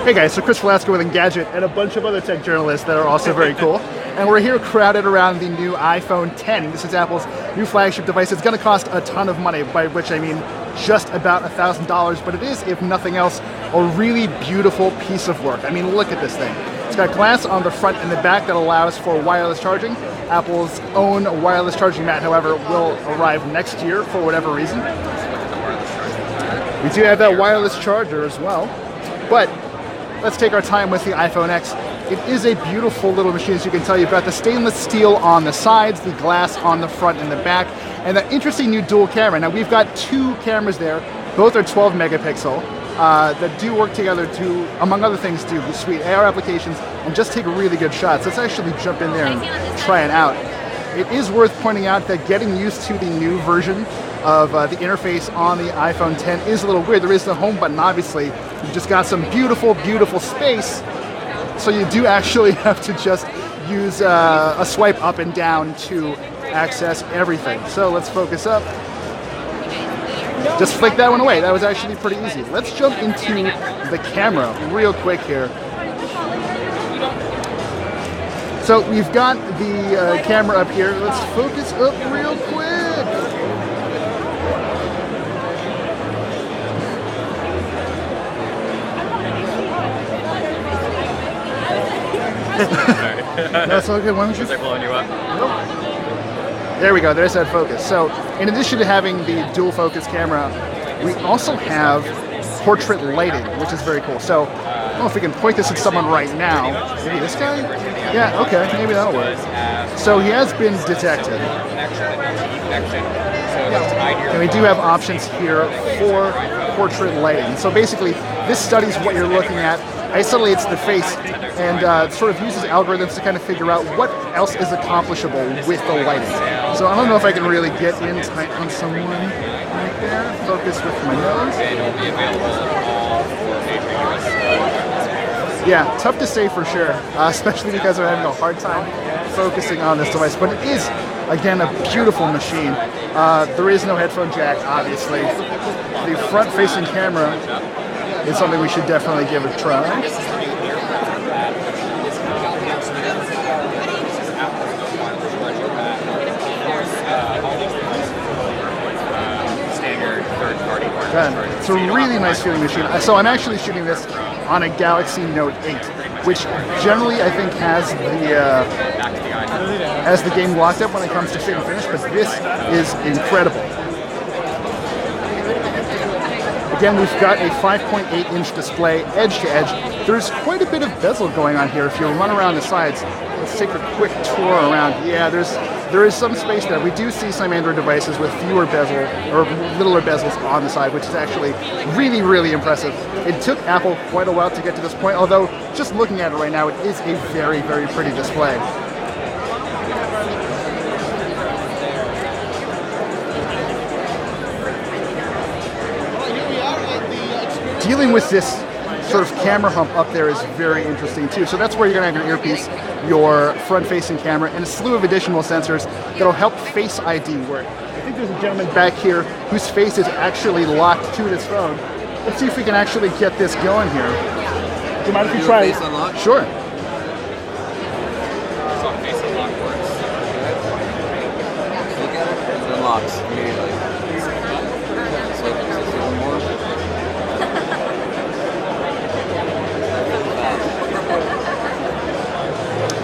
Hey guys, so Chris Velasco with Engadget and a bunch of other tech journalists that are also very cool. And we're here crowded around the new iPhone X. This is Apple's new flagship device. It's going to cost a ton of money, by which I mean just about $1,000, but it is, if nothing else, a really beautiful piece of work. I mean, look at this thing. It's got glass on the front and the back that allows for wireless charging. Apple's own wireless charging mat, however, will arrive next year for whatever reason. We do have that wireless charger as well, but let's take our time with the iPhone X. It is a beautiful little machine, as you can tell. You've got the stainless steel on the sides, the glass on the front and the back, and that interesting new dual camera. Now, we've got two cameras there. Both are 12 megapixel that do work together to, among other things, do sweet AR applications and just take really good shots. Let's actually jump in there and try it out. It is worth pointing out that getting used to the new version of the interface on the iPhone X is a little weird. There is the home button, obviously. You've just got some beautiful, beautiful space. So you do actually have to just use a swipe up and down to access everything. So let's focus up. Just flick that one away. That was actually pretty easy. Let's jump into the camera real quick here. So we've got the camera up here. Let's focus up real quick. That's all good. Why don't you? Was I blowing you up? Nope. There we go. There's that focus. So, in addition to having the dual focus camera, we also have portrait lighting, which is very cool. So, I don't know if we can point this at someone right now. Maybe this guy? Yeah. Okay. Maybe that'll work. So he has been detected. And we do have options here for portrait lighting. So basically, this studies what you're looking at, isolates the face, and sort of uses algorithms to kind of figure out what else is accomplishable with the lighting. So I don't know if I can really get in tight on someone right there. Focus with my nose. Yeah, tough to say for sure, especially because I'm having a hard time focusing on this device. But it is, again, a beautiful machine. There is no headphone jack, obviously. The front-facing camera is something we should definitely give a try. It's a really nice feeling machine. So I'm actually shooting this on a Galaxy Note 8, which generally I think has the game locked up when it comes to fit and finish, but this is incredible. Again, we've got a 5.8-inch display, edge to edge. There's quite a bit of bezel going on here. If you run around the sides, let's take a quick tour around. Yeah, there is some space there. We do see some Android devices with fewer bezel or littler bezels on the side, which is actually really, really impressive. It took Apple quite a while to get to this point, although just looking at it right now, it is a very, very pretty display. Dealing with this sort of camera hump up there is very interesting too. So that's where you're going to have your earpiece, your front-facing camera, and a slew of additional sensors that'll help Face ID work. I think there's a gentleman back here whose face is actually locked to this phone. Let's see if we can actually get this going here. Do you mind if we try it? Face unlock? Sure. So face unlock works. Look at it. It unlocks immediately. So just a little more.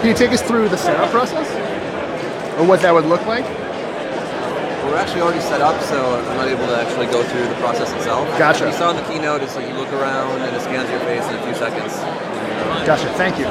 Can you take us through the setup process? Or what that would look like? Well, we're actually already set up, so I'm not able to actually go through the process itself. Gotcha. You saw in the keynote, it's like you look around and it scans your face in a few seconds. Gotcha, thank you.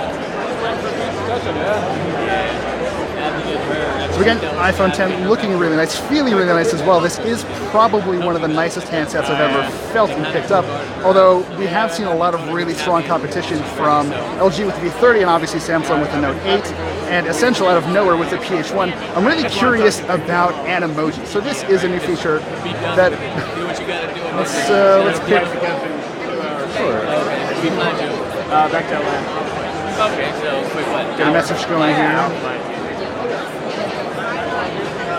So again, iPhone X looking really nice, feeling really nice as well. This is probably one of the nicest handsets I've ever felt and picked up, although we have seen a lot of really strong competition from LG with the V30 and obviously Samsung with the Note 8 and Essential out of nowhere with the PH1. I'm really curious about Animoji. So this is a new feature that let's pick. Sure. Back to LA. Okay, so quick one. Get a message going here.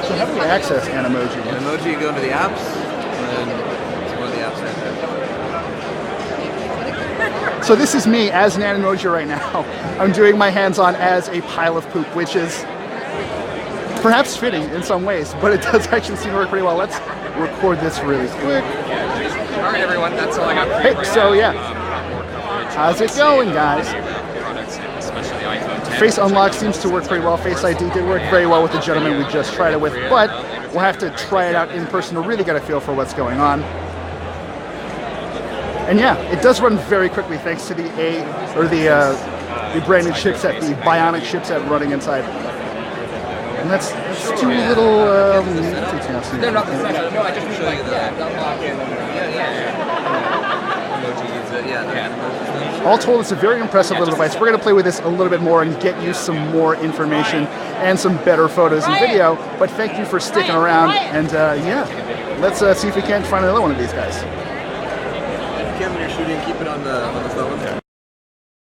So how do we access Animoji? Animoji, you go into the apps, and then it's one of the apps right there. So this is me as an Animoji right now. I'm doing my hands-on as a pile of poop, which is perhaps fitting in some ways, but it does actually seem to work pretty well. Let's record this really quick. All right, everyone, that's all I got for you. Hey, so yeah. How's it going, guys? Face Unlock seems to work pretty well. Face ID did work very well with the gentleman we just tried it with, but we'll have to try it out in person to really get a feel for what's going on. And yeah, it does run very quickly thanks to the brand new chipset, the Bionic chipset running inside. And that's two little No, not the session. No, I just mean like, unlock it. All told, it's a very impressive little device. We're going to play with this a little bit more and get you some more information and some better photos and video. But thank you for sticking around. And yeah, let's see if we can't find another one of these guys. Kim, when you're shooting, keep it on the phone.